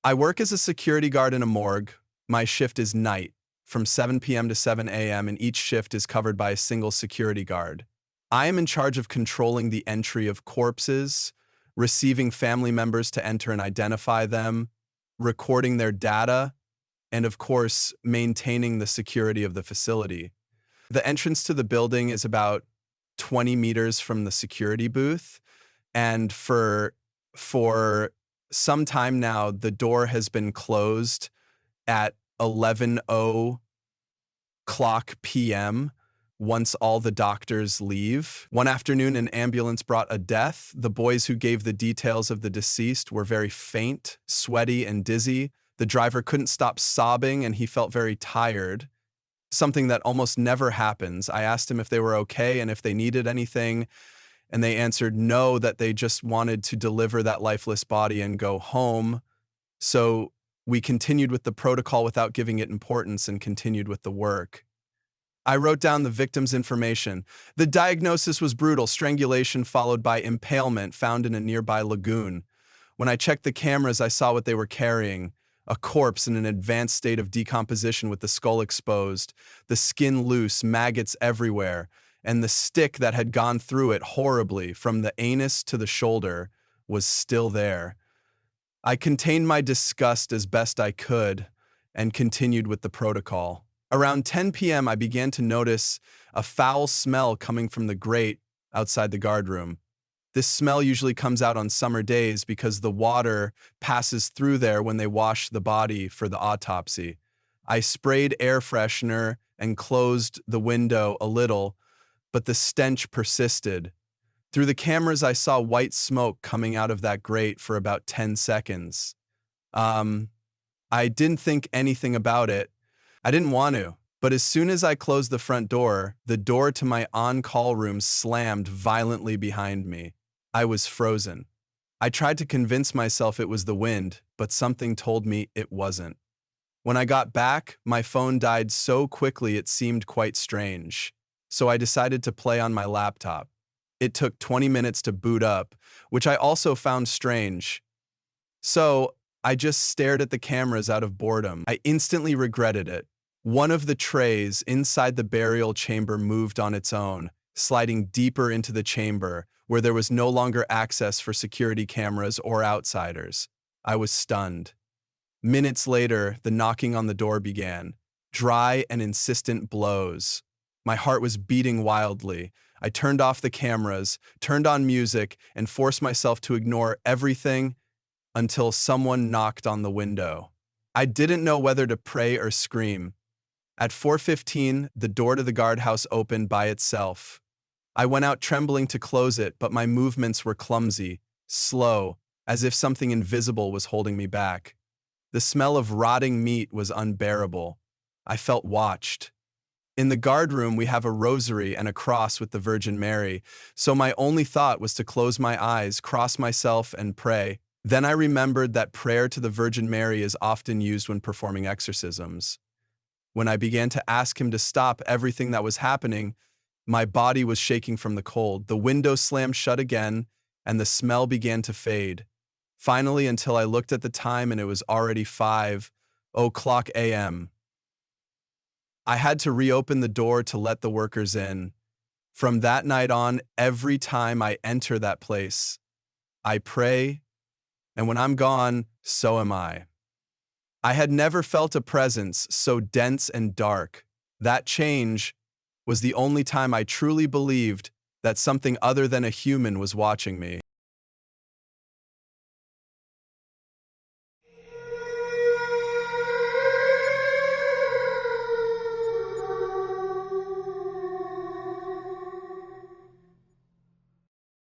I work as a security guard in a morgue. My shift is night, from 7 p.m. to 7 a.m., and each shift is covered by a single security guard. I am in charge of controlling the entry of corpses, receiving family members to enter and identify them, recording their data, and of course, maintaining the security of the facility. The entrance to the building is about 20 meters from the security booth, and for some time now, the door has been closed at 11:00 p.m. once all the doctors leave. One afternoon, an ambulance brought a death. The boys who gave the details of the deceased were very faint, sweaty, and dizzy. The driver couldn't stop sobbing, and he felt very tired, something that almost never happens. I asked him if they were okay and if they needed anything, and they answered no, that they just wanted to deliver that lifeless body and go home. So we continued with the protocol without giving it importance and continued with the work. I wrote down the victim's information. The diagnosis was brutal strangulation followed by impalement found in a nearby lagoon. When I checked the cameras, I saw what they were carrying: a corpse in an advanced state of decomposition with the skull exposed, the skin loose, maggots everywhere, and the stick that had gone through it horribly from the anus to the shoulder was still there. I contained my disgust as best I could and continued with the protocol. Around 10 p.m., I began to notice a foul smell coming from the grate outside the guard room. This smell usually comes out on summer days because the water passes through there when they wash the body for the autopsy. I sprayed air freshener and closed the window a little, but the stench persisted. Through the cameras, I saw white smoke coming out of that grate for about 10 seconds. I didn't think anything about it. I didn't want to, but as soon as I closed the front door, the door to my on-call room slammed violently behind me. I was frozen. I tried to convince myself it was the wind, but something told me it wasn't. When I got back, my phone died so quickly it seemed quite strange. So I decided to play on my laptop. It took 20 minutes to boot up, which I also found strange. So I just stared at the cameras out of boredom. I instantly regretted it. One of the trays inside the burial chamber moved on its own, sliding deeper into the chamber, where there was no longer access for security cameras or outsiders. I was stunned. Minutes later, the knocking on the door began, dry and insistent blows. My heart was beating wildly. I turned off the cameras, turned on music, and forced myself to ignore everything until someone knocked on the window. I didn't know whether to pray or scream. At 4:15, the door to the guardhouse opened by itself. I went out trembling to close it, but my movements were clumsy, slow, as if something invisible was holding me back. The smell of rotting meat was unbearable. I felt watched. In the guard room, we have a rosary and a cross with the Virgin Mary, so my only thought was to close my eyes, cross myself, and pray. Then I remembered that prayer to the Virgin Mary is often used when performing exorcisms. When I began to ask him to stop everything that was happening, my body was shaking from the cold. The window slammed shut again, and the smell began to fade. Finally, until I looked at the time and it was already 5:00 a.m. I had to reopen the door to let the workers in. From that night on, every time I enter that place, I pray, and when I'm gone, so am I. I had never felt a presence so dense and dark. That change was the only time I truly believed that something other than a human was watching me.